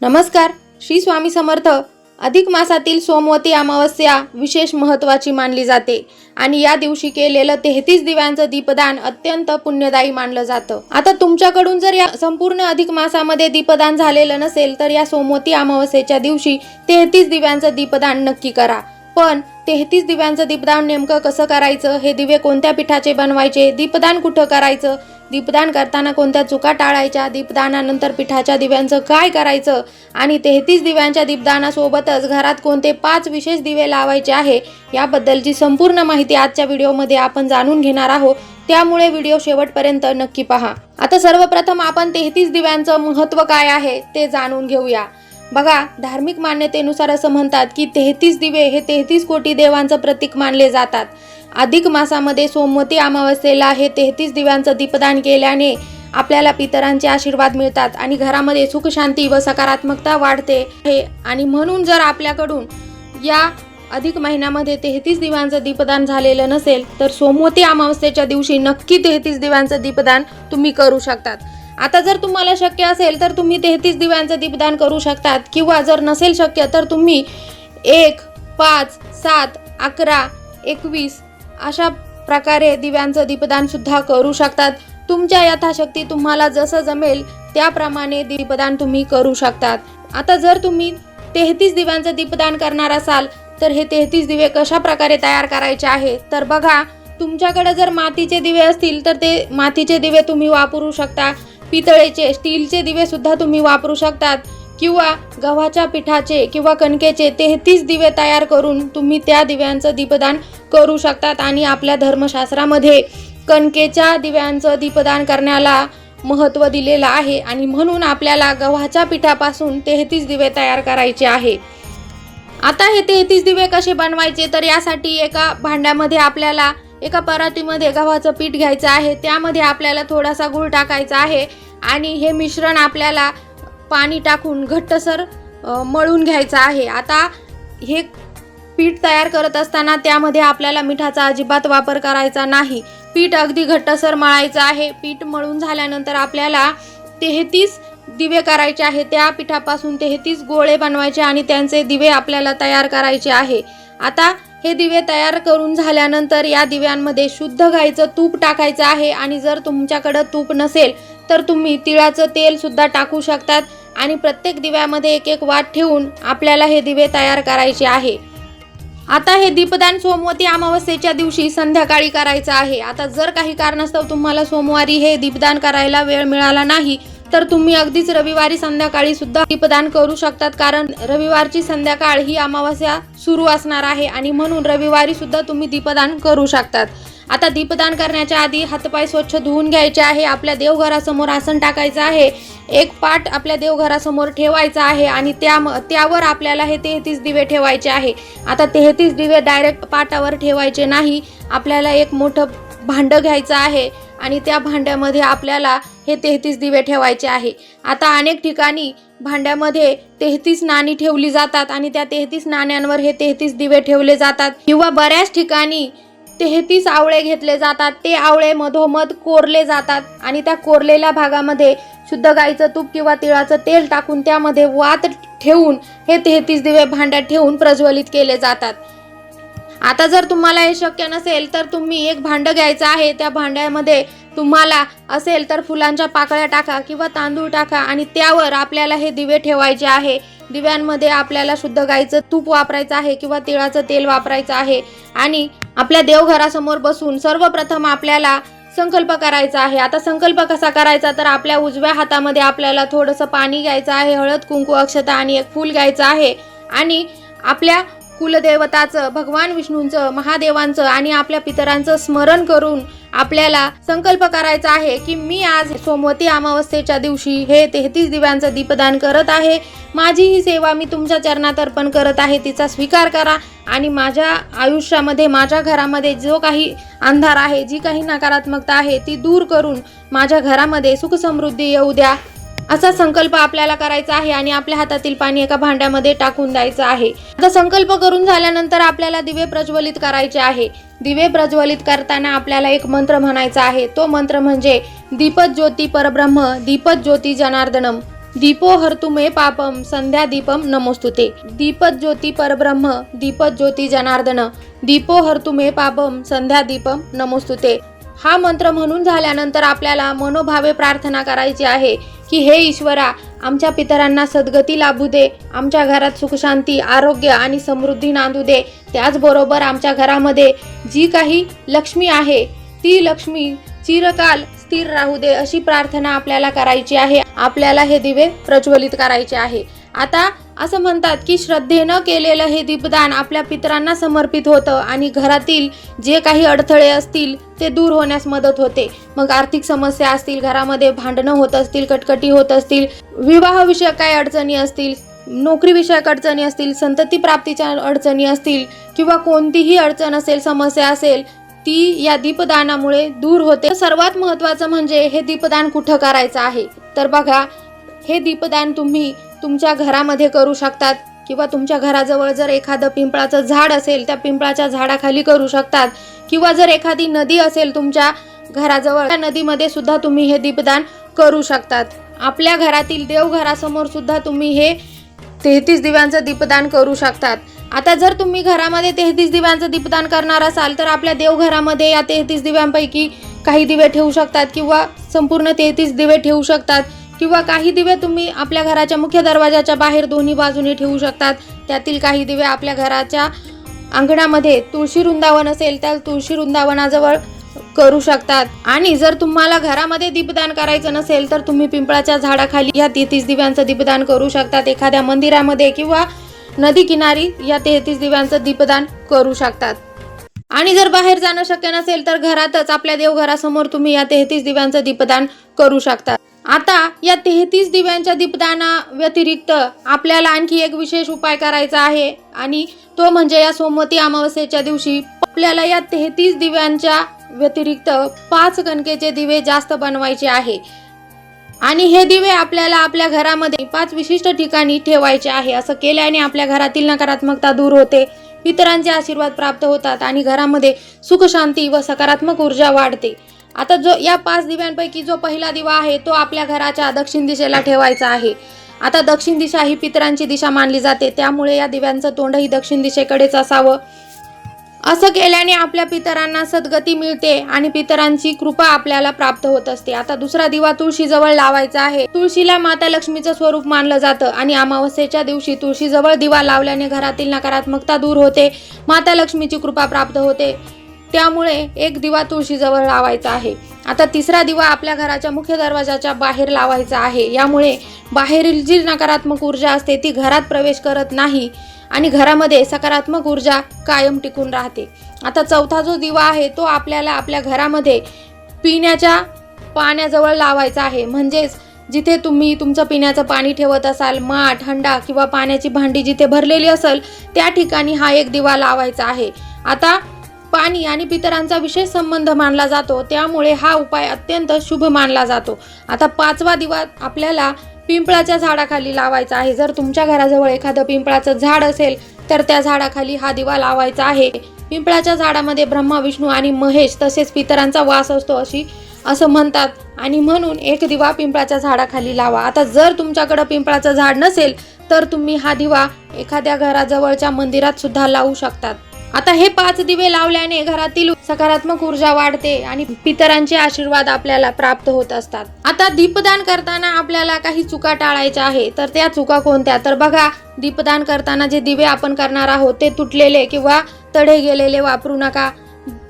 नमस्कार. श्री स्वामी समर्थ. अधिक मासातील सोमवती अमावस्या विशेष महत्त्वाची मानली जाते आणि या दिवशी केलेलं 33 दिव्यांचं दीपदान अत्यंत पुण्यदायी मानलं जातं. आता तुमच्याकडून जर या संपूर्ण अधिक मासामध्ये दीपदान झालेलं नसेल तर या सोमवती अमावस्येच्या दिवशी 33 दिव्यांचं दीपदान नक्की करा. पण 33 दिव्यांचं दीपदान नेमकं कसं करायचं, हे दिवे कोणत्या पिठाचे बनवायचे, दीपदान कुठं करायचं, दीपदान करताना कोणत्या चुका टाळायच्या, दीपदानानंतर पिठाच्या दिव्यांचं काय करायचं आणि 33 दिव्यांच्या दीपदानासोबतच घरात कोणते 5 विशेष दिवे लावायचे आहे, याबद्दलची संपूर्ण माहिती आजच्या व्हिडिओमध्ये आपण जाणून घेणार आहोत. त्यामुळे व्हिडिओ शेवटपर्यंत नक्की पहा. आता सर्वप्रथम आपण 33 दिव्यांचं महत्त्व काय आहे ते जाणून घेऊया. बघा, धार्मिक मान्यतेनुसार असं म्हणतात की 33 दिवे हे 33 कोटी देवांचं प्रतीक मानले जातात. अधिक मासामध्ये सोमवती अमावस्येला हे 33 दिव्यांचं दीपदान केल्याने आपल्याला पितरांचे आशीर्वाद मिळतात आणि घरामध्ये सुख शांती व सकारात्मकता वाढते आणि म्हणून जर आपल्याकडून या अधिक महिन्यामध्ये 33 दिव्यांचं दीपदान झालेलं नसेल तर सोमवती अमावस्येच्या दिवशी नक्की 33 दिव्यांचं दीपदान तुम्ही करू शकतात. आता जर तुम्हाला शक्य असेल तर तुम्ही 33 दिव्यांचं दीपदान करू शकतात किंवा जर नसेल शक्य तर तुम्ही 1, 5, 7, 11, 21 अशा प्रकारे दिव्यांचं दीपदान सुद्धा करू शकतात. तुमच्या यथाशक्ती तुम्हाला जसं जमेल त्याप्रमाणे दीपदान तुम्ही करू शकतात. आता जर तुम्ही 33 दिव्यांचं दीपदान करणार असाल तर हे 33 दिवे कशा प्रकारे तयार करायचे आहे तर बघा, तुमच्याकडे जर मातीचे दिवे असतील तर ते मातीचे दिवे तुम्ही वापरू शकता. पितळेचे, स्टीलचे दिवे सुद्धा तुम्ही वापरू शकतात किंवा गव्हाच्या पिठाचे किंवा कणकेचे 33 दिवे तयार करून तुम्ही त्या दिव्यांचं दीपदान करू शकतात. आणि आपल्या धर्मशास्त्रामध्ये कणकेच्या दिव्यांचं दीपदान करण्याला महत्त्व दिलेलं आहे आणि म्हणून आपल्याला गव्हाच्या पिठापासून 33 दिवे तयार करायचे आहे. आता हे 33 दिवे कसे बनवायचे तर यासाठी एका भांड्यामध्ये आपल्याला एका परातीमध्ये गव्हाचं पीठ घ्यायचं आहे. त्यामध्ये आपल्याला थोडासा गूळ टाकायचा आहे आणि हे मिश्रण आपल्याला पाणी टाकून घट्टसर मळून घ्यायचं आहे. आता हे पीठ तयार करत असताना त्यामध्ये आपल्याला मिठाचा अजिबात वापर करायचा नाही. पीठ अगदी घट्टसर मळायचं आहे. पीठ मळून झाल्यानंतर आपल्याला 33 दिवे करायचे आहे. त्या पिठापासून 33 गोळे बनवायचे आणि त्यांचे दिवे आपल्याला तयार करायचे आहे. आता हे दिवे तयार करून झाल्यानंतर या दिव्यांमध्ये शुद्ध गाईचं तूप टाकायचं आहे आणि जर तुमच्याकडं तूप नसेल तर तुम्ही तिळाचं तेल सुद्धा टाकू शकतात आणि प्रत्येक दिव्यामध्ये एक एक वात ठेवून आपल्याला हे दिवे तयार करायचे आहे. आता हे दीपदान सोमवती अमावस्येच्या दिवशी संध्याकाळी करायचं आहे. आता जर काही कारणास्तव तुम्हाला सोमवारी हे दीपदान करायला वेळ मिळाला नाही तर तुम्ही अगदीच रविवारी संध्याकाळी सुद्धा दीपदान करू शकतात, कारण रविवारची संध्याकाळ ही अमावस्या सुरू असणार आहे आणि म्हणून रविवारी सुद्धा तुम्ही दीपदान करू शकतात. आता दीपदान करण्याच्या आधी हातपाय स्वच्छ धुवून घ्यायचे आहे. आपल्या देवघरासमोर आसन टाकायचं आहे. एक पाट आपल्या देवघरासमोर ठेवायचा आहे आणि त्यावर आपल्याला हे 33 दिवे ठेवायचे आहे. आता 33 दिवे डायरेक्ट पाटावर ठेवायचे नाही. आपल्याला एक मोठं भांडं घ्यायचं आहे आणि त्या भांड्यामध्ये आपल्याला हे 33 दिवे ठेवायचे आहे. आता अनेक ठिकाणी भांड्यामध्ये 33 नाणी ठेवली जातात आणि त्या 33 नाण्यांवर हे 33 दिवे ठेवले जातात किंवा बऱ्याच ठिकाणी 33 आवळे घेतले जातात. ते आवळे मधोमध कोरले जातात आणि त्या कोरलेल्या भागामध्ये शुद्ध गाईचं तूप किंवा तिळाचं तेल टाकून त्यामध्ये वात ठेवून हे 33 दिवे भांड्यात ठेवून प्रज्वलित केले जातात. आता जर तुम्हाला हे शक्य नसेल तर तुम्ही एक भांडं घ्यायचं आहे. त्या भांड्यामध्ये तुम्हाला असेल तर फुलांच्या पाकळ्या टाका किंवा तांदूळ टाका आणि त्यावर आपल्याला हे दिवे ठेवायचे आहे. दिव्यांमध्ये आपल्याला शुद्ध गाईचं तूप वापरायचं आहे किंवा तिळाचं तेल वापरायचं आहे आणि आपल्या देवघरासमोर बसून सर्वप्रथम आपल्याला संकल्प करायचा आहे. आता संकल्प कसा करायचा तर आपल्या उजव्या हातामध्ये आपल्याला थोडंसं पाणी घ्यायचं आहे, हळद, कुंकू, अक्षता आणि एक फूल घ्यायचं आहे आणि आपल्या कुलदेवताचं, भगवान विष्णूंचं, महादेवांचं आणि आपल्या पितरांचं स्मरण करून आपल्याला संकल्प करायचा आहे की मी आज सोमवती अमावस्येच्या दिवशी हे 33 दिव्यांचं दीपदान करत आहे. माझी ही सेवा मी तुमच्या चरणात अर्पण करत आहे. तिचा स्वीकार करा आणि माझ्या आयुष्यामध्ये, माझ्या घरामध्ये जो काही अंधार आहे, जी काही नकारात्मकता आहे ती दूर करून माझ्या घरामध्ये सुख समृद्धी येऊ द्या, असा संकल्प आपल्याला करायचा आहे आणि आपल्या हातातील पाणी एका भांड्यामध्ये टाकून द्यायचं आहे. आता संकल्प करून झाल्यानंतर आपल्याला दिवे प्रज्वलित करायचे आहे. दिवे प्रज्वलित करताना आपल्याला एक मंत्र म्हणायचा आहे. तो मंत्र म्हणजे दीपज्योती परब्रह्म, दीपज्योती जनार्दनम, दीपो हरतु मे पापम संध्या दीपम नमोस्तुते. दीपत ज्योती परब्रह्म दीपत ज्योती जनार्दन दीपो हरतु मे पापम संध्या दीपम नमोस्तुते. हा मंत्र म्हणून झाल्यानंतर आपल्याला मनोभावे प्रार्थना करायची आहे की हे ईश्वरा, आमच्या पितरांना सद्गती लाभू दे, आमच्या घरात सुखशांती, आरोग्य आणि समृद्धी नांदू दे. त्याचबरोबर आमच्या घरामध्ये जी काही लक्ष्मी आहे ती लक्ष्मी चिरकाल स्थिर राहू दे, अशी प्रार्थना आपल्याला करायची आहे. आपल्याला हे दिवे प्रज्वलित करायचे आहे. आता असं म्हणतात की श्रद्धेनं केलेलं हे दीपदान आपल्या पितरांना समर्पित होतं आणि घरातील जे काही अडथळे असतील ते दूर होण्यास मदत होते. मग आर्थिक समस्या असतील, घरामध्ये भांडणं होत असतील, कटकटी होत असतील, विवाहविषयक काही अडचणी असतील, नोकरीविषयक अडचणी असतील, संतती प्राप्तीच्या अडचणी असतील किंवा कोणतीही अडचण असेल, समस्या असेल, ती या दीपदानामुळे दूर होते. सर्वात महत्त्वाचं म्हणजे हे दीपदान कुठं करायचं आहे. तर बघा, हे दीपदान तुम्ही तुमच्या घरामध्ये करू शकतात किंवा तुमच्या घराजवळ जर एखादं पिंपळाचं झाड असेल त्या पिंपळाच्या झाडाखाली करू शकतात किंवा जर एखादी नदी असेल तुमच्या घराजवळ त्या नदीमध्ये सुद्धा तुम्ही हे दीपदान करू शकतात. आपल्या घरातील देवघरासमोर सुद्धा तुम्ही हे 33 दिव्यांचं दीपदान करू शकतात. आता जर तुम्ही घरामध्ये 33 दिव्यांचं दीपदान करणार असाल तर आपल्या देवघरामध्ये या 33 दिव्यांपैकी काही दिवे ठेवू शकतात किंवा संपूर्ण 33 दिवे ठेवू शकतात किंवा काही दिवे तुम्ही आपल्या घराच्या मुख्य दरवाजाच्या बाहेर दोन्ही बाजूने ठेवू शकतात. त्यातील काही दिवे आपल्या घराच्या अंगणामध्ये तुळशी वृंदावन असेल त्या तुळशी वृंदावनाजवळ करू शकतात. आणि जर तुम्हाला घरामध्ये दीपदान करायचं नसेल तर तुम्ही पिंपळाच्या झाडाखाली या 33 दिव्यांचं दीपदान करू शकतात. एखाद्या मंदिरामध्ये किंवा नदी किनारी या 33 दिव्यांचं दीपदान करू शकतात. आणि जर बाहेर जाणं शक्य नसेल तर घरातच आपल्या देवघरासमोर तुम्ही या 33 दिव्यांचं दीपदान करू शकता. आता या 33 दिव्यांच्या दीपदाना व्यतिरिक्त आपल्याला आणखी एक विशेष उपाय करायचा आहे आणि तो म्हणजे या सोमवती अमावस्येच्या दिवशी आपल्याला या 33 दिव्यांच्या व्यतिरिक्त 5 कणकेचे दिवे जास्त बनवायचे आहे. आणि हे दिवे आपल्याला आपल्या घरामध्ये 5 विशिष्ट ठिकाणी ठेवायचे आहे. असं केल्याने आपल्या घरातील नकारात्मकता दूर होते, पितरांचे आशीर्वाद प्राप्त होतात आणि घरामध्ये सुख शांती व सकारात्मक ऊर्जा वाढते. आता जो या 5 दिव्यांपैकी जो पहिला दिवा आहे तो आपल्या घराच्या दक्षिण दिशेला ठेवायचा आहे. आता दक्षिण दिशा ही पितरांची दिशा मानली जाते, त्यामुळे या दिव्यांचं तोंडही दक्षिण दिशेकडेच असावं. असं केल्याने आपल्या पितरांना सद्गती मिळते आणि पितरांची कृपा आपल्याला प्राप्त होत असते. आता दुसरा दिवा तुळशीजवळ लावायचा आहे. तुळशीला माता लक्ष्मीचं स्वरूप मानलं जातं आणि अमावस्येच्या दिवशी तुळशीजवळ दिवा लावल्याने घरातील नकारात्मकता दूर होते, माता लक्ष्मीची कृपा प्राप्त होते. त्यामुळे एक दिवा तुळशीजवळ लावायचा आहे. आता तिसरा दिवा आपल्या घराच्या मुख्य दरवाजाच्या बाहेर लावायचा आहे. यामुळे बाहेरील जी नकारात्मक ऊर्जा असते ती घरात प्रवेश करत नाही आणि घरामध्ये सकारात्मक ऊर्जा कायम टिकून राहते. आता चौथा जो दिवा आहे तो आपल्याला आपल्या घरामध्ये पिण्याच्या पाण्याजवळ लावायचा आहे. म्हणजेच जिथे तुम्ही तुमचं पिण्याचं पाणी ठेवत असाल, माठ, हंडा किंवा पाण्याची भांडी जिथे भरलेली असेल त्या ठिकाणी हा एक दिवा लावायचा आहे. आता पाणी आणि पितरांचा विशेष संबंध मानला जातो, त्यामुळे हा उपाय अत्यंत शुभ मानला जातो. आता 5वा दिवा आपल्याला पिंपळाच्या झाडाखाली लावायचा आहे. जर तुमच्या घराजवळ एखादं पिंपळाचं झाड असेल तर त्या झाडाखाली हा दिवा लावायचा आहे. पिंपळाच्या झाडामध्ये ब्रह्मा, विष्णू आणि महेश तसेच पितरांचा वास असतो असं म्हणतात आणि म्हणून एक दिवा पिंपळाच्या झाडाखाली लावा. आता जर तुमच्याकडे पिंपळाचं झाड नसेल तर तुम्ही हा दिवा एखाद्या घराजवळच्या मंदिरात सुद्धा लावू शकतात. आता हे 5 दिवे लावल्याने घरातील सकारात्मक ऊर्जा वाढते आणि पितरांचे आशीर्वाद आपल्याला प्राप्त होत असतात. आता दीपदान करताना आपल्याला काही चुका टाळायच्या आहे. तर त्या चुका कोणत्या? तर बघा, दीपदान करताना जे दिवे आपण करणार आहोत ते तुटलेले किंवा तडे गेलेले वापरू नका.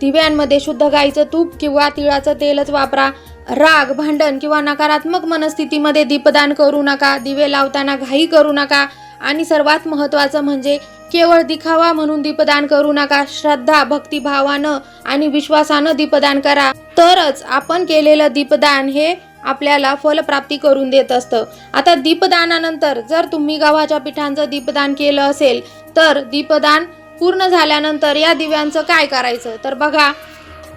दिव्यांमध्ये शुद्ध गाईचं तूप किंवा तिळाचं तेलच वापरा. राग, भांडण किंवा नकारात्मक मनस्थितीमध्ये दीपदान करू नका. दिवे लावताना घाई करू नका आणि सर्वात महत्त्वाचं म्हणजे केवळ दिखावा म्हणून दीपदान करू नका. श्रद्धा, भक्तिभावानं आणि विश्वासानं दीपदान करा, तरच आपण केलेलं दीपदान हे आपल्याला फलप्राप्ती करून देत असतं. आता दीपदानानंतर जर तुम्ही गव्हाच्या पिठांचं दीपदान केलं असेल तर दीपदान पूर्ण झाल्यानंतर या दिव्यांचं काय करायचं? तर बघा,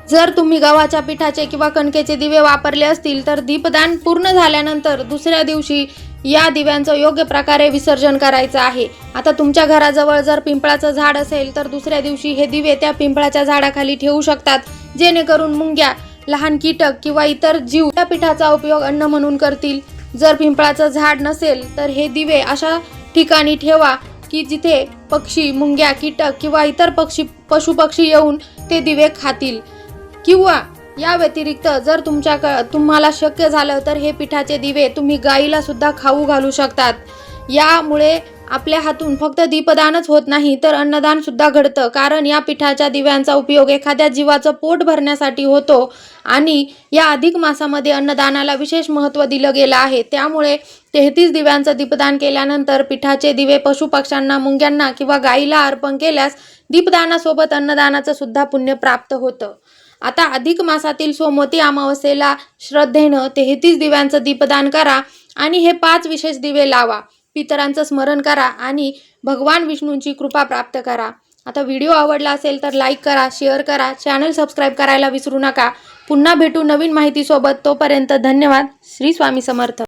जर तुम्ही गव्हाच्या पिठाचे किंवा कणकेचे दिवे वापरले असतील तर दीपदान पूर्ण झाल्यानंतर दुसऱ्या दिवशी या दिव्यांचं योग्य प्रकारे विसर्जन करायचं आहे. आता तुमच्या घराजवळ जर पिंपळाचं झाड असेल तर दुसऱ्या दिवशी हे दिवे त्या पिंपळाच्या झाडाखाली ठेवू शकतात, जेणेकरून मुंग्या, लहान कीटक किंवा इतर जीव त्या पिठाचा उपयोग अन्न म्हणून करतील. जर पिंपळाचं झाड नसेल तर हे दिवे अशा ठिकाणी ठेवा की जिथे पक्षी, मुंग्या, कीटक किंवा इतर पशुपक्षी येऊन ते दिवे खातील. किंवा या व्यतिरिक्त जर तुम्हाला शक्य झालं तर हे पिठाचे दिवे तुम्ही गाईला सुद्धा खाऊ घालू शकतात. यामुळे आपल्या हातून फक्त दीपदानच होत नाही तर अन्नदान सुद्धा घडतं. कारण या पिठाच्या दिव्यांचा उपयोग एखाद्या जीवाचं पोट भरण्यासाठी होतो आणि या अधिक मासामध्ये अन्नदानाला विशेष महत्त्व दिलं गेलं आहे. त्यामुळे 33 दिव्यांचं दीपदान केल्यानंतर पिठाचे दिवे पशुपक्ष्यांना, मुंग्यांना किंवा गाईला अर्पण केल्यास दीपदानासोबत अन्नदानाचं सुद्धा पुण्य प्राप्त होतं. आता अधिक मासातील सोमवती अमावस्येला श्रद्धेनं 33 दिव्यांचं दीपदान करा आणि हे 5 विशेष दिवे लावा. पितरांचं स्मरण करा आणि भगवान विष्णूंची कृपा प्राप्त करा. आता व्हिडिओ आवडला असेल तर लाईक करा, शेअर करा, चॅनल सबस्क्राईब करायला विसरू नका. पुन्हा भेटू नवीन माहितीसोबत. तोपर्यंत धन्यवाद. श्री स्वामी समर्थ.